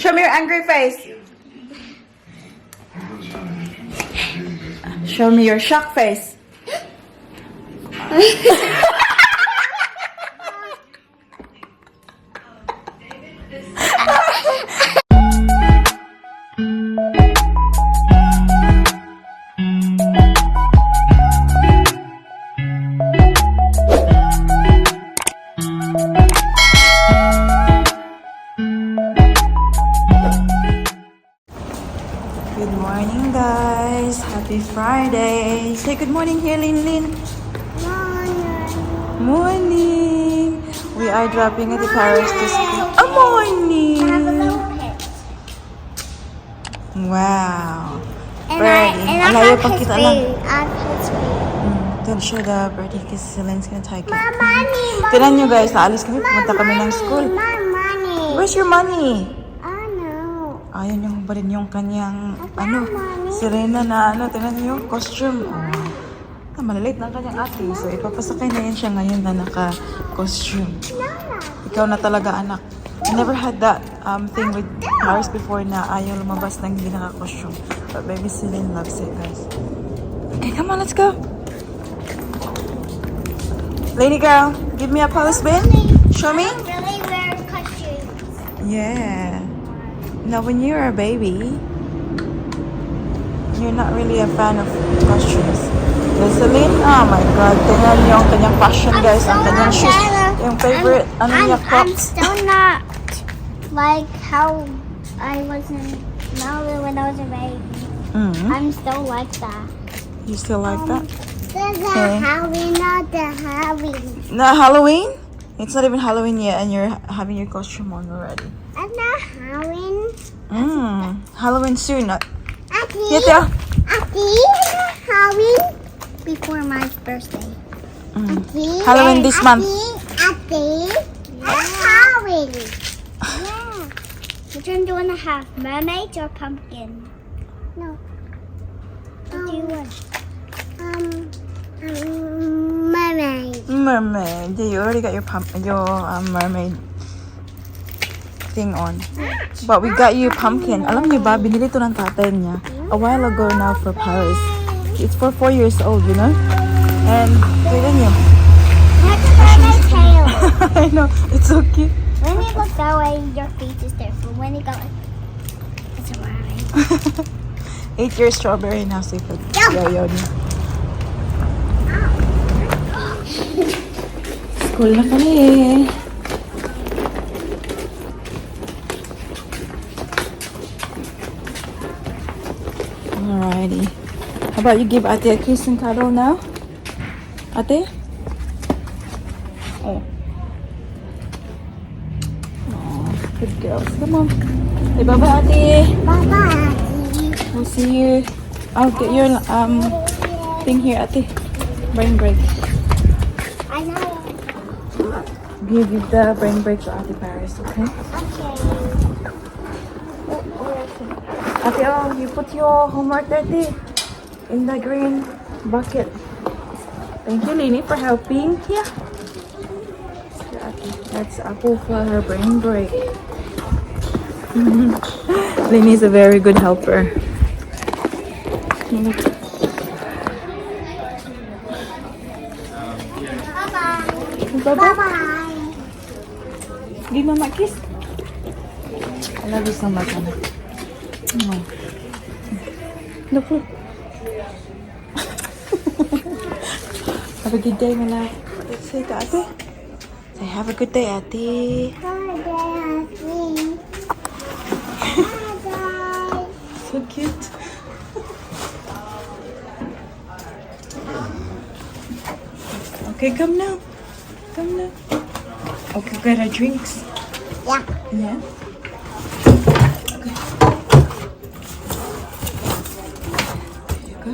Show me your angry face. Show me your shock face. Good morning, guys. Happy Friday. Say good morning here, Lin Lin. Morning. We are dropping at the Paris to school. Oh, morning. Wow. And I have his food. I have his food. Don't show the birdie because Celine's gonna take it. Money. Tignan nyo, guys. Naalis kami. Pumunta kami ng school. My money. Where's your money? Oh, no. Ayaw niyong hubarin yung kanyang, Mommy. Serena na, tignan niyo, costume. Malalate na ang kanyang ate. So, ipapasakay na yan siya ngayon na naka-costume. Ikaw na talaga, anak. I never had that thing with Paris before na ayaw lumabas ng hindi naka-costume. But baby Celine loves it, guys. Okay, come on, let's go. Lady girl, give me a Paris bin. Show me. I really wear costumes. Yeah. Now, when you're a baby, you're not really a fan of costumes. Celine, oh my God, tingnan niyo ang kanyang fashion, guys. Ang kanyang shoes. Yung favorite, niya, I'm crops. still not like how I was when I was a baby. I'm still like that. You still like that? There's Okay. Halloween, not the Halloween. Not Halloween? It's not even Halloween yet and you're having your costume on already. I'm not Halloween. Halloween soon. Ati, Yeah. Halloween before my birthday. Ati, Halloween this month. Ati, Halloween. Yeah. Which one do you want to have? Mermaids or pumpkin? No. What do you want? Mermaid. Mermaid. Yeah, you already got your mermaid thing on. But we got you pumpkin. Alam niyo ba, binili to ng tatay niya a while ago now for Paris. It's for 4 years old, you know? And, tignan niyo. That's a mermaid tail. I know, it's so cute. When you look that way, your face is there. But when you go like, it's a mermaid. 8 years strawberry now, so you could yo niya. School na kami. Alrighty. How about you give Ate a kiss and cuddle now? Ate? Oh. Aw, good girls. Come on. Say bye-bye, Ate. Bye-bye. We'll see you. I'll get your thing here, Ate. Brain break. I know. Give the brain break to Ate Paris, okay? Okay. Ate, oh, you put your homework there, Ate, in the green bucket. Thank you, Lini, for helping. Yeah. Ate, that's Apple for her brain break. Lini is a very good helper. Bye-bye. Bye-bye. Bye-bye. Give Mama a kiss. I love you so much, Anna. Look, look. Have a good day, my love. Let's say to Ate. Say, have a good day, Ate. Bye-bye. Bye-bye. So cute. Okay, come now. Come now. Okay, get our drinks. Yeah. Yeah. Okay. There you go.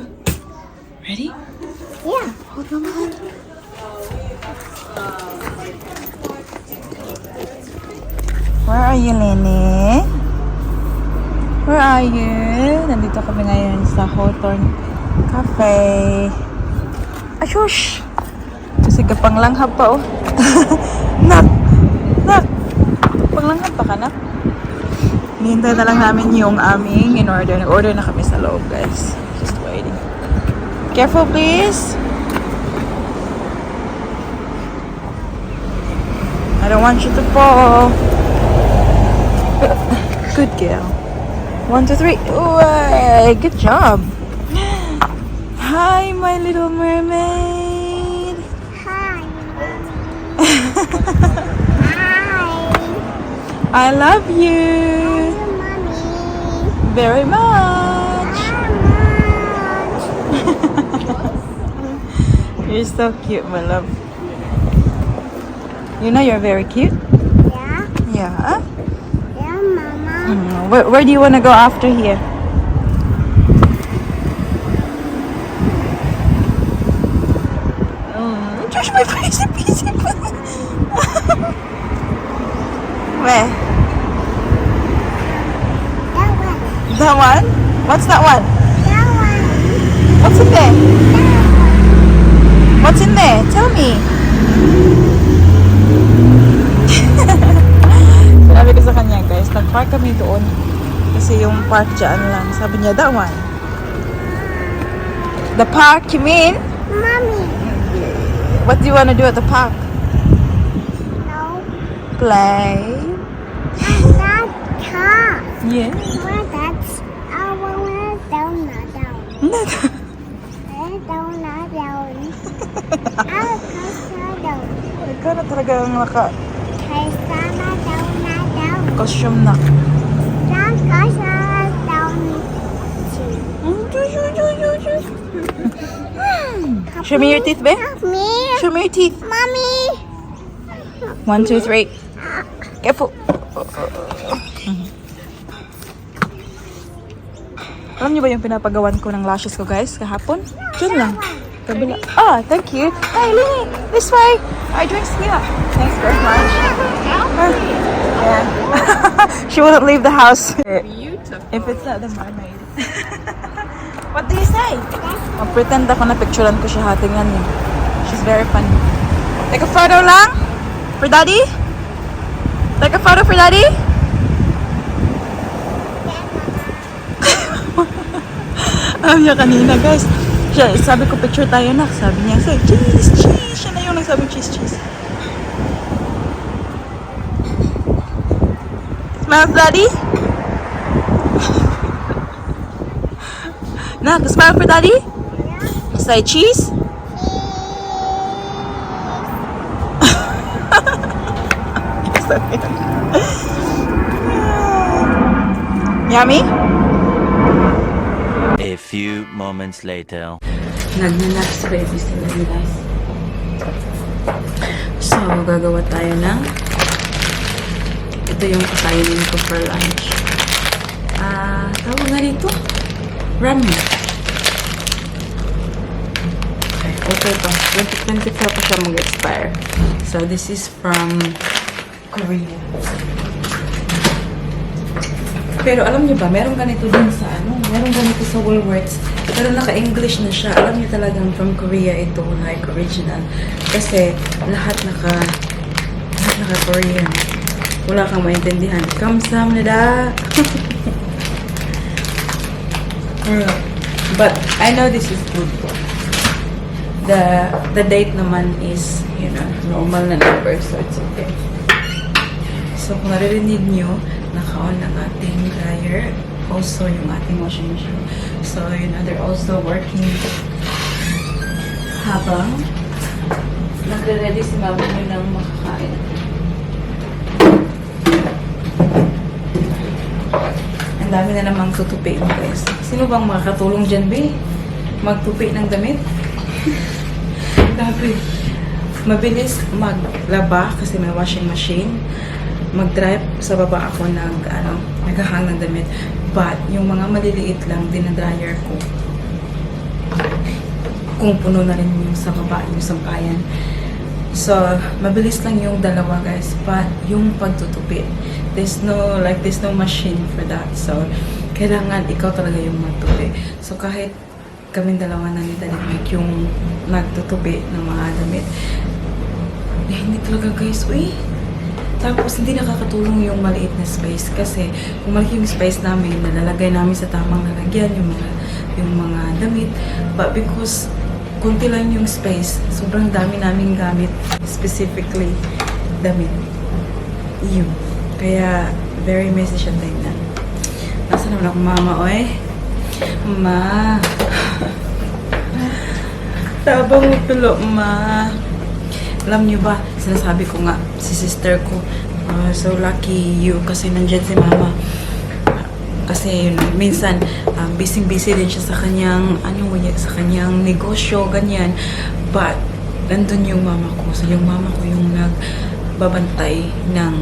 Ready? Yeah. Hold Mama hand. Where are you, Lene? Where are you? Nandito kami ngayon sa Hawthorne Cafe. Ashush! Kasi kapanglanghap pa, oh. Nak! Nak! Panglanghap pa ka, nak? Hihintay na lang namin yung aming in-order. Nag-order na kami sa loob, guys. Just waiting. Careful, please. I don't want you to fall. Good girl. 1, 2, 3. Way! Good job. Hi, my little mermaid. Hi. I love you Mommy. very much. You're so cute, my love. You know you're very cute. Yeah. Yeah. Yeah, Mama. Where do you want to go after here? Josh, my face is busy. Where? That one. That one? What's that one? That one. What's in there? What's in there? Tell me. Sabi ko sa kanya, guys, nag-park kami doon. Kasi yung park dyan lang. Sabi niya, that one. The park, you mean? Mommy. What do you want to do at the park? No. Play. That car. Yes. Well, that's our down, not down. Down, not down. Our car down. Ikaw na talaga ang Kasama down, not down. costume na. Down, kasama down. Show me your teeth, babe. Me. Show me your teeth. Mommy. 1, 2, 3. Careful. Alam niyo ba yung pinapagawan ko ng lashes ko, guys, kahapon? Diyan lang. Kabila. Ah, thank you. Hey, Lily, this way. Our drinks here. Thanks very much. Yeah. She wouldn't leave the house. Beautiful. If it's not the mermaid. What do you say? Mag-pretend ako na picturean ko siya. Tingnan niyo. She's very funny. Take a photo lang? For daddy? Take a photo for daddy? Niya kanina, guys. Sabi ko, picture tayo na. Sabi niya, say, cheese, cheese. Siya na yung nagsabi, cheese, cheese. Smiles, daddy? Nak, smile for daddy? Say cheese? Yummy? A few moments later. Nagnanak sa baby sila, guys. So, gagawa tayo ng ito yung kakainin ko for lunch. Tawag nga dito? Ramen. Okay pa. 2024 pa siya mag-expire. So, this is from Korea. Pero alam niyo ba, meron ganito din sa meron ganito sa Woolworths. Pero naka-English na siya. Alam niyo talagang from Korea ito, like original. Kasi lahat naka-Korean. Wala kang maintindihan. Kamsahamnida. But I know this is good. The date naman is, normal na number, so it's okay. So kung naririnig nyo, naka-on ang ating dryer. Also, yung ating washing machine. So, they're also working habang nagre-ready si mama nyo ng makakain. Ang dami na namang tutupi mo, guys. Sino bang makakatulong dyan, be? Magtupi ng damit? Grabe. Mabilis maglaba kasi may washing machine. Mag-dry sa baba ako naghahang ng damit. But, yung mga maliliit lang, dinadryer ko. Kung puno na rin yung sa baba, yung sampayan. So, mabilis lang yung dalawa, guys. But, yung pagtutupi, there's no machine for that. So, kailangan ikaw talaga yung magtupi. So, kahit kaming dalawa na ni Daddy yung nagtutupi ng mga damit, hindi talaga, guys, Tapos, hindi nakakatulong yung maliit na space kasi kung malaki yung space namin, nalalagay namin sa tamang lalagyan yung mga damit. But because kunti lang yung space, sobrang dami namin gamit, specifically damit. Yun. Kaya, very messy siya tingnan. Nasa naman ako, mama, oy? Ma. Tabang mo tulo, ma. Alam niyo ba, sinasabi ko nga, si sister ko, so lucky you kasi nandyan si mama. Kasi yun, minsan, busy-busy din siya sa kanyang, sa kanyang negosyo, ganyan. But, nandun yung mama ko. So, yung mama ko yung nagbabantay ng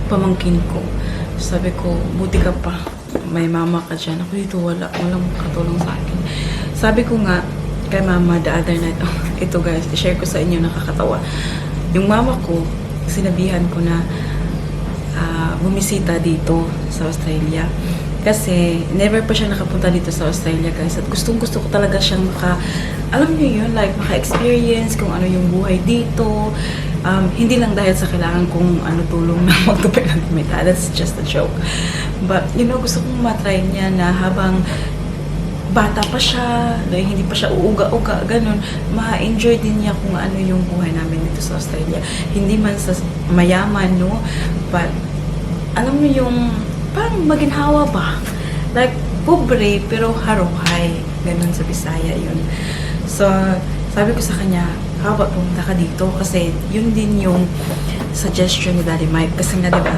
pamangkin ko. Sabi ko, buti ka pa. May mama ka dyan. Ako dito, walang katulong sa akin. Sabi ko nga, kay mama the other night, ito guys, i-share ko sa inyo, nakakatawa. Yung mama ko, sinabihan ko na bumisita dito sa Australia. Kasi, never pa siya nakapunta dito sa Australia, guys. At gustong-gusto ko talaga siyang alam niyo yun, like, maka-experience kung ano yung buhay dito. Hindi lang dahil sa kailangan kong tulong na magtupay ng damit. That's just a joke. But, gusto kong matry niya na habang bata pa siya, hindi pa siya uuga-uga, ganun, ma-enjoy din niya kung ano yung buhay namin dito sa Australia. Hindi man sa mayaman, no? But, alam niyo yung, parang maginhawa ba? Like, pobre, pero haruhay. Ganun sa Bisaya yun. So, sabi ko sa kanya, how about pumunta ka dito? Kasi, yun din yung suggestion ni Daddy Mike. Kasi nga, diba,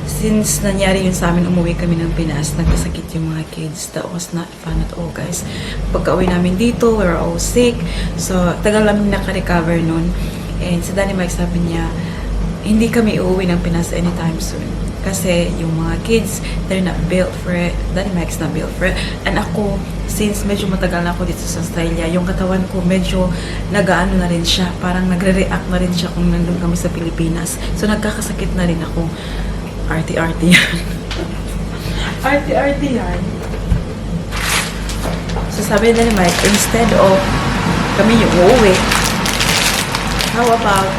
since nangyari yun sa amin, umuwi kami ng Pinas, nagkasakit yung mga kids. That was not fun at all, guys. Pagka-uwi namin dito, we were all sick. So, tagal namin naka-recover nun. And sa Daddy Mike, sabi niya, hindi kami uuwi ng Pinas anytime soon. Kasi yung mga kids, they're not built for it. Daddy Mike's not built for it. And ako, since medyo matagal na ako dito sa Australia, yung katawan ko medyo nag-aano na rin siya. Parang nagre-react na rin siya kung nandun kami sa Pilipinas. So, nagkakasakit na rin ako. Arty-arty yan. Arty-arty yan. So, sabi na ni Mike, instead of kami yung uuwi, how about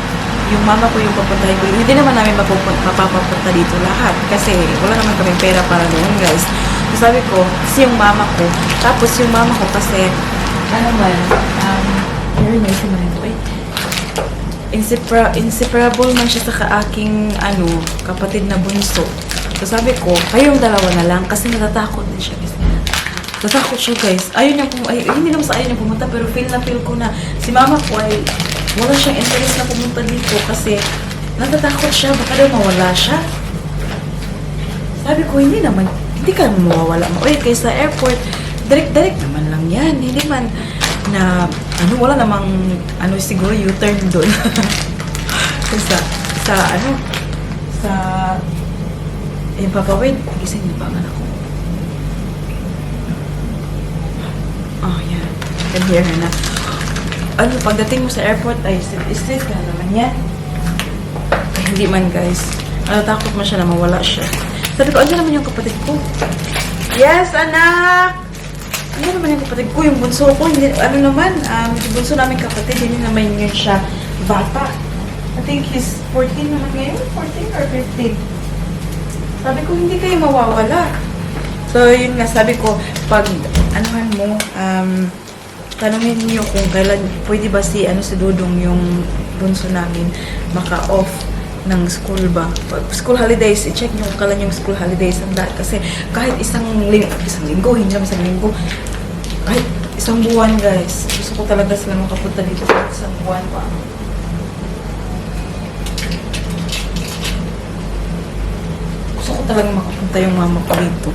yung mama ko yung papuntahin ko? Hindi naman namin mapapapunta dito lahat kasi wala naman kaming pera para doon, guys. So, sabi ko, kasi yung mama ko, tapos yung mama ko kasi, very nice naman ito eh. Inseparable man siya sa kaaking kapatid na bunso. So sabi ko, kayong dalawa na lang kasi natatakot din siya. Natatakot siya, guys. Hindi naman sa ayaw niya pumunta, pero feel ko na si mama ko ay wala siyang interest na pumunta dito kasi natatakot siya, baka daw mawala siya. Sabi ko, hindi ka naman mawawala. Kaya sa airport, direct naman lang yan. Hindi man na wala namang siguro U-turn doon. Papa, wait, gising niyo ba ang anak ko? Oh, yeah. I can hear her na. Pagdating mo sa airport, ay stress ka naman yan. Hindi man, guys. Takot man siya na mawala siya. Sabi ko, ano naman yung kapatid ko? Yes, anak! Ano naman yung kapatid ko? Yung bunso ko, hindi, yung bunso namin kapatid, hindi naman yun siya bata. I think he's 14 naman ngayon. 14 or 15. Sabi ko, hindi kayo mawawala. So, yun nga, sabi ko, pag, tanungin niyo kung kailan, pwede ba si Dudong yung bunso namin, maka-off ng school ba. Pag school holidays, i-check niyo kung kailan yung school holidays ang dahil. Kasi kahit isang linggo, hindi naman isang linggo, kahit isang buwan, guys. Gusto ko talaga sila makapunta dito sa isang buwan pa. Gusto ko talaga makapunta yung mama ko dito.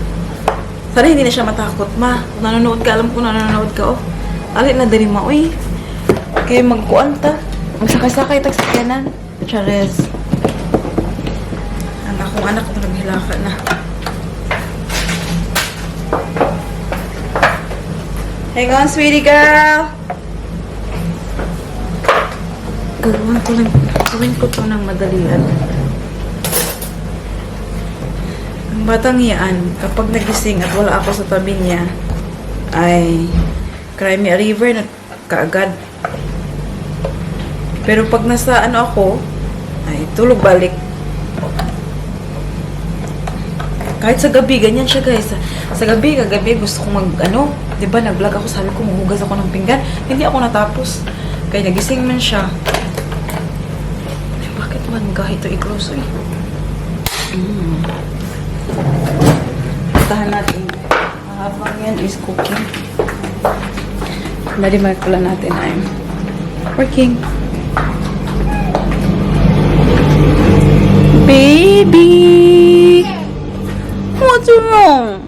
Sana hindi na siya matakot. Ma, kung nanonood ka, alam ko nanonood ka, oh. Alit na din mo, uy. Kaya magkuan ta. Magsakay-sakay tagsakyanan. Charez. Ang akong anak ko naghilaka na. Hang on, sweetie girl. Gawin ko to ng madalian. Ang batang yan, kapag nagising at wala ako sa tabi niya, ay cry me a river na kaagad. Pero pag nasa ako, Ay, tulog balik. Kahit sa gabi, ganyan siya guys. Sa gabi, kagabi, gusto kong diba, nag-vlog ako, sabi ko, mahugas ako ng pinggan. Hindi ako natapos. Kaya nagising man siya. Ay, bakit man kahit ito i-close, Tahan natin. Habang yan is cooking. Nadimark pala natin I'm working. Baby! What's wrong?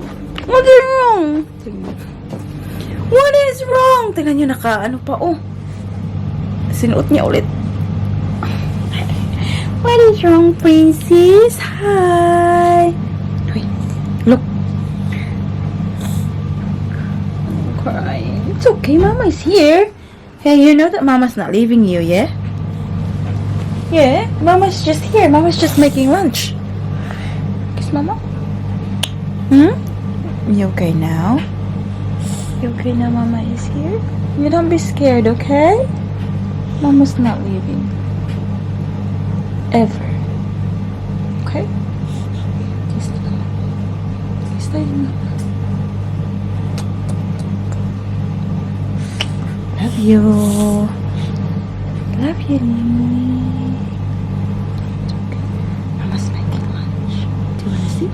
What is wrong? What is wrong? Tingnan nyo, ano pa, sinuot niya ulit. What is wrong, princess? Hi! Wait, look. I'm crying. It's okay, Mama's here. Hey, you know that Mama's not leaving you, yeah? Yeah, Mama's just here. Mama's just making lunch. Kiss Mama. You okay now? You okay now Mama is here? You don't be scared, okay? Mama's not leaving. Ever. Okay? Kiss Mama. Kiss Mama. Love you. Love you, Nini. Mama's making lunch. Do you want to see?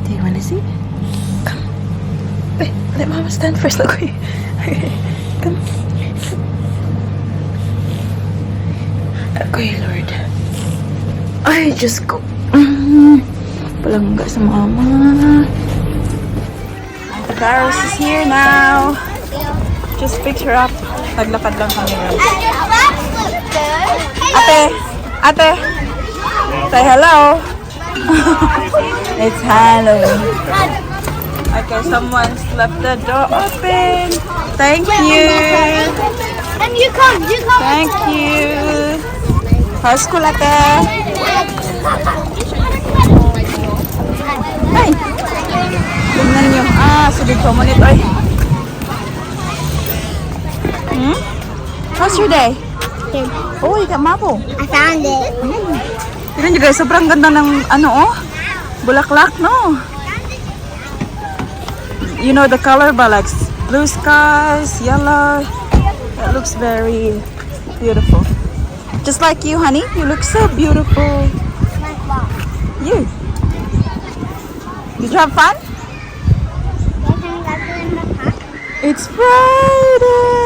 Do you want to see? Come. Wait, let Mama stand first. Okay. Come. Okay, Lord. Ay, just go. Palangga sa Mama. Paris is here now. Just picked her up. Naglakad lang kami. Ate. Say hello. It's Halloween. Okay, someone's left the door open. Thank you. And you come. Thank you. How's school, ate? Hey. Tingnan nyo. Subig ko manit. Oy. How's your day? Good. Oh, you got marble. I found it. Tignan nyo guys, sobrang ganda ng bulaklak, no? You know the color ba, like blue skies, yellow. That looks very beautiful. Just like you, honey. You look so beautiful. Like what? You. Did you have fun? Yes, I got to in the park. It's Friday.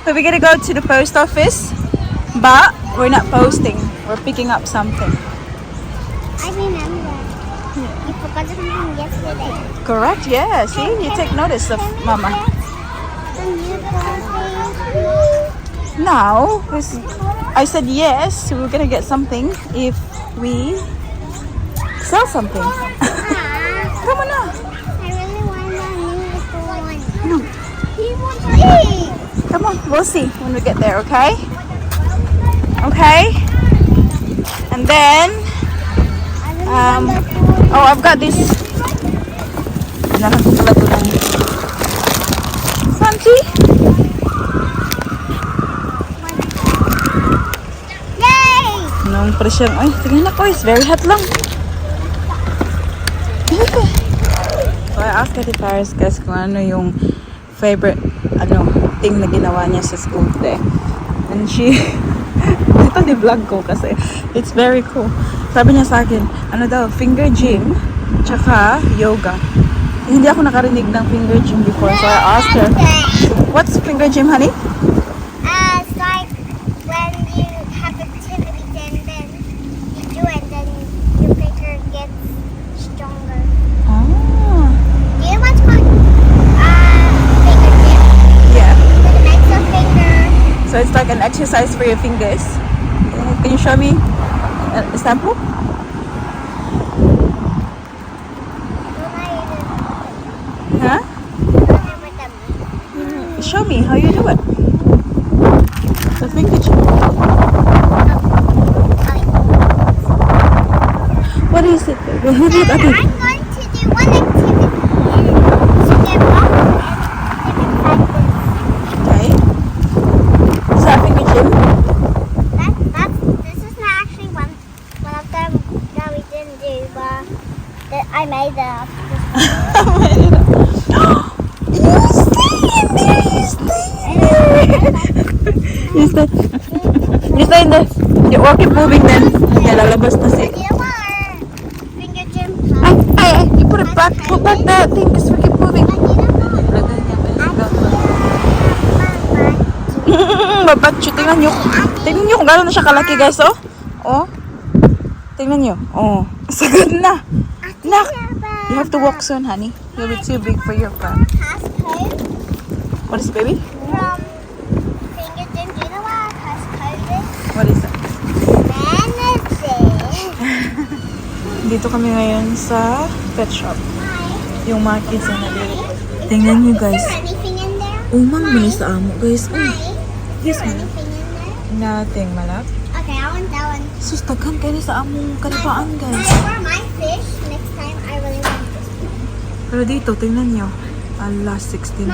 So we're gonna go to the post office, but we're not posting. We're picking up something. I remember. You forgot something yesterday. Correct? Yeah. See, you take notice of Mama. Now, I said yes. We're gonna get something if we sell something. Come on now. I really want a new little one. No. He wants to eat. Come on. We'll see when we get there. Okay. Okay. And then, I've got this. Santi. Yay! Nung presyon. Ay, tingnan ako. It's very hot lang. Okay. So, I asked Ate Paris guys kung ano yung favorite thing na ginawa niya sa school today. And she ito ni-vlog ko kasi it's very cool. Sabi niya sa akin, finger gym tsaka yoga. Hindi ako nakarinig ng finger gym before, so I asked her, what's finger gym, honey? It's like when you have activities and then you do it, then your finger gets stronger. Oh. Do you know what's called finger gym? Yeah. With an extra finger. So it's like an exercise for your fingers. Can you show me a sample? Huh? Show me how you do it. The finger gym. What is it? I'm going to do one activity. To get up and Okay. Is that finger gym? I made that. You stay in there. You keep moving then. Okay, lalabas na si... Finger gym. Ay, you put it back. Put back that thing because we keep moving. Babatcho, tingnan nyo. Tingnan nyo kung gano'n na siya kalaki, guys, oh. Oh. Tingnan nyo. Oh. Sagad na. Nak. You have to walk soon, honey. You'll be too big for your car. Passcode What is it, baby? from finger gym. Do you know what a passcode is? What is it? Manager. Dito kami ngayon sa pet shop. Hi. Yung mga kids na nabili. Tingnan nyo, Is guys. there anything in there? Umang mini sa amo, guys. Hi. Yes, Is there ma'am. anything in there? Nothing, malap. Okay, I want that one. Sus, taghan kayo sa among kalipaan, guys. For my fish, next time I really want this one. Pero dito, tingnan nyo. Ala, $16.95.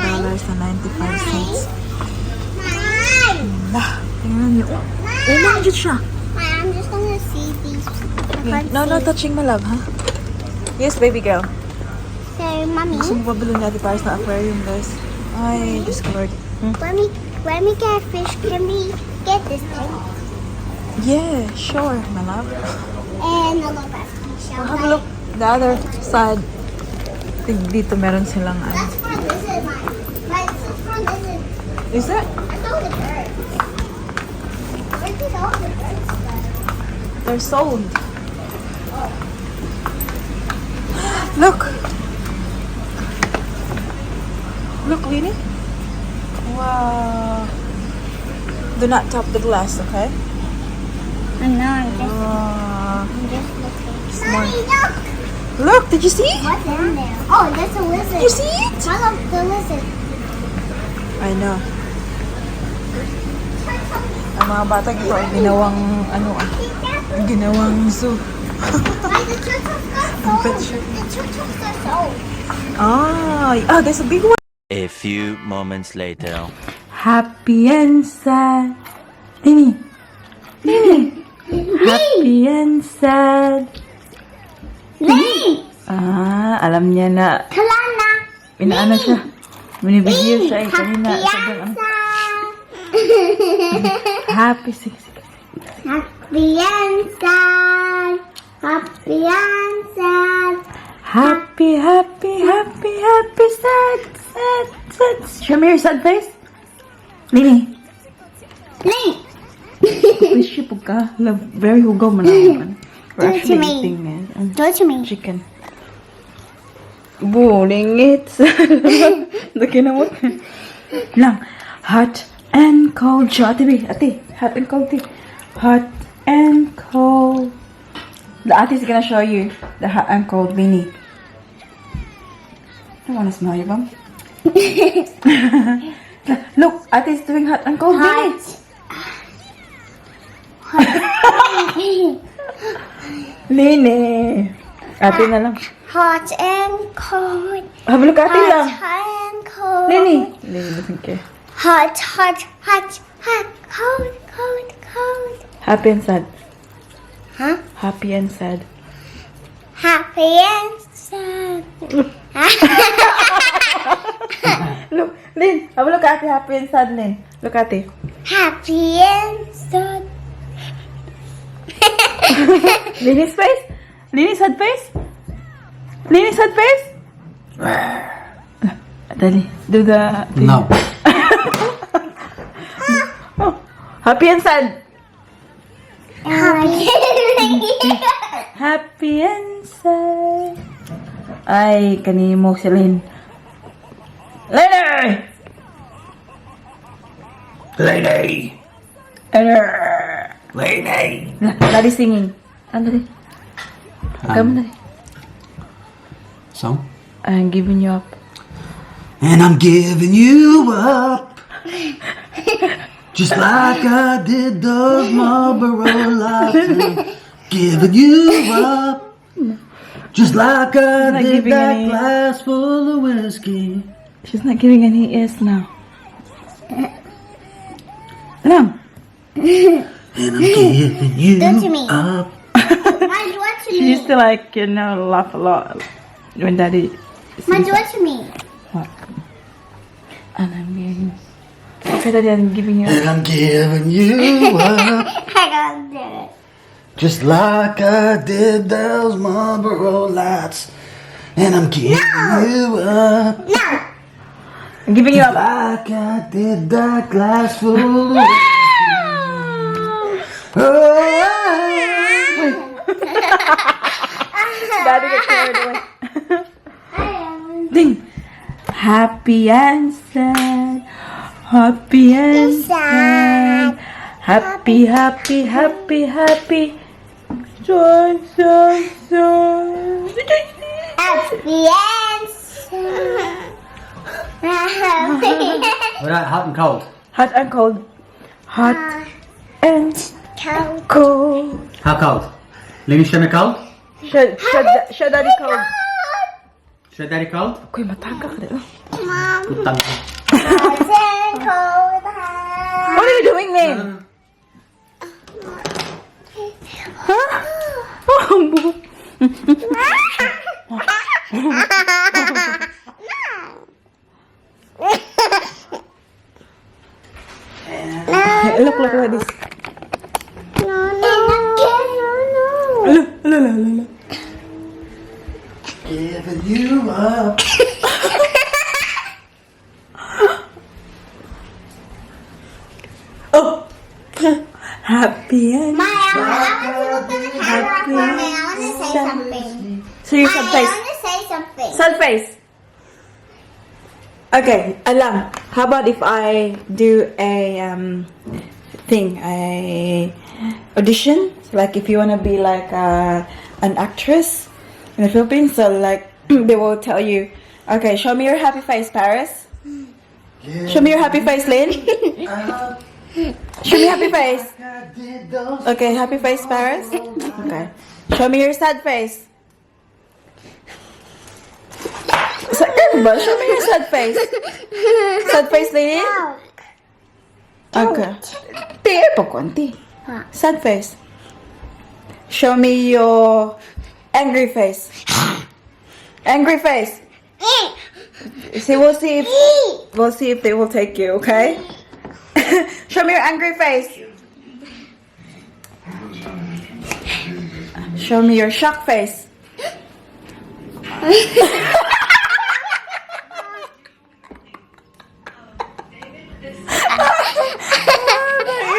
Hi. Lah, tingnan nyo. Umang dyan siya. Hi, I'm just gonna see these. Yeah. No touching, malab, ha? Yes, baby girl. So, mommy, Gusto mo pabili natin para sa aquarium, guys. Ay, discovered. when we get fish, can we get this thing? Yeah, sure, my love. And a little basket Well, shell. have a look. The other side. Dito meron silang ano. That's for this is mine. This is from this is. Is it? I saw the birds. Where did all the birds go? They're sold. Look. Look, Winnie. Wow. Do not tap the glass, okay? I know. Wow. I'm just looking. Smart. Mommy, look. Look, did you see? What's in there? Oh, that's a lizard. You see it? I love the lizard. I know. Ang mga bata ito ay ginawang ginawang zoo. Why the turtles got Ang pet sold? shop. The turtles got sold. There's a big one. A few moments later. Happy and sad. Nini. Happy and sad. Alam niya na. Kalana. Inaano siya. Minibigyo siya kanina. Happy and sad. Happy six. Happy and sad. Happy and sad. Happy, sad. Show me your sad face. Nini. Link. Please ship ka. Love, very hugaw man naman. We're Do it to actually me. eating Do it to me. chicken. Buling it. Nakinamot. Lang. Hot and cold. Show ate, be. Ate. Hot and cold, tea. Hot and cold. The ate is gonna show you the hot and cold Winnie. I wanna smell you, bum. Look, ate is doing hot and cold Winnie. Lini. Ate na lang. Hot and cold. Have a look, ate lang. Hot and cold. Lini. Lini doesn't care. Hot, cold. Happy and sad. Huh? Happy and sad. Happy and sad. Look, Lin. Have a look, ate. Happy and sad, Lin. Look, ate. Happy and sad. Lini's face? Lini's sad face? Lini's sad face? Dali, do the... No. Oh, happy and sad. Happy and sad. Ay, kanimo si Lin. Lini! Lady. Lady. Lali singing. Ano rin? Come on. So? I'm giving you up. And I'm giving you up. Just like I did those Marlboro Lights. Giving you up. Just like I Not did giving that any- glass full of whiskey. She's not giving any ears now. Lang. And I'm giving you Do it to me. up. Why do what to She used to like, you know, laugh a lot when Daddy. Ma, do it to me. What? And I'm giving. Okay, Daddy, I'm giving you. And I'm giving you up. I gotta do it. Just like I did those Marlboro lights. And I'm giving you up. No. I'm giving you up. Like I did that glass full of Daddy got carried away. Ding. Happy and sad. Happy and sad. Happy, happy, happy, happy. Joy, joy, joy. Happy and What about hot and cold? Hot and cold. Hot and cold. How cold? Lily, show me cold? Show Daddy cold. Show daddy cold? Kuy, matangka ka dito. Mom, Utang. hot and cold. What are you doing, Lynn? Huh? Oh, ang buhok. Look like this. No. Giving you up. Oh, happy and I want to look at the camera for me. I want to say something. so you I sad face. want to say something. Sad face. Okay, alam. How about if I do a audition? Like if you wanna be like an actress in the Philippines, so like they will tell you, okay, show me your happy face, Paris. Show me your happy face, Lynn. Show me happy face. Okay, happy face, Paris. Okay. Show me your sad face. So, show me your sad face. Sad face, Lynn. Okay. Tiyo po konti. Sad face. Show me your angry face. Angry face. See, we'll see if they will take you, okay? Show me your angry face. Show me your shock face.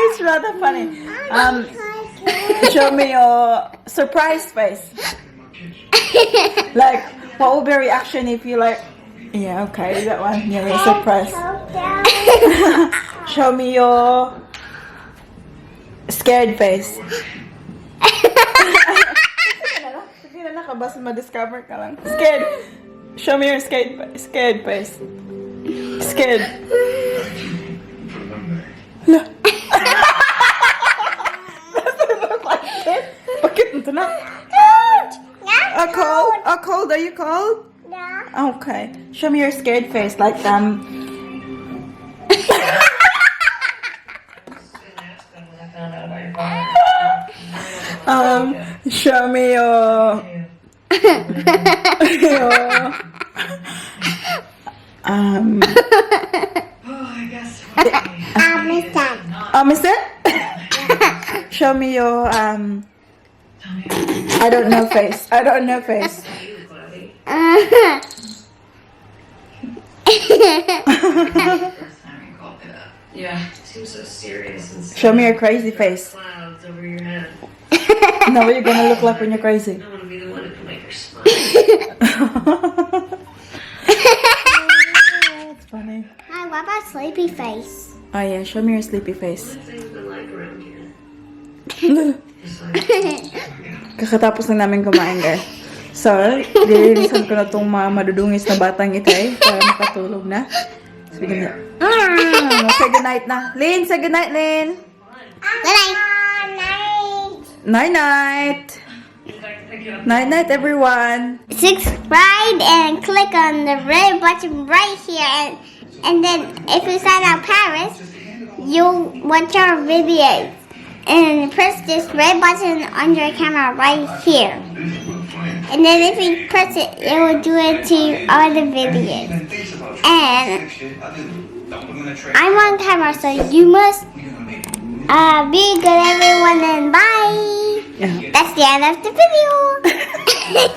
It's rather funny. Show me your surprise face. Like, what would be your reaction if you like? Yeah, okay, that one. Yeah, you're surprised. Show me your scared face. Sige na nakabas, ma-discover ka lang. Scared. Show me your scared face. Scared. Look. Doesn't look like it. Bakit ito na? Cold? Are you cold? Yeah. Okay. Show me your scared face. Like, show me your mister? Show me your I don't know face. Yeah, seems so serious and Show me your crazy face. clouds over your head. Now what you're gonna look like when you're crazy. I want to be the one who can make her smile. That's funny. Hi, what about sleepy face? Oh yeah, show me your sleepy face. What things been like around here? It's like, Kakatapos lang namin kumain, guys. So, dililisan ko na itong mga madudungis na batang ito para makatulog na. So, ganyan. Say goodnight na. Lynn, say goodnight, Lynn. Good night. Night-night. Night-night, everyone. Subscribe and click on the red button right here. And then if you sign up Paris, you'll watch our videos. and press this red button on your camera right here. And then if you press it, it will do it to all the videos. And I'm on camera, so you must be good, everyone, and bye. That's the end of the video.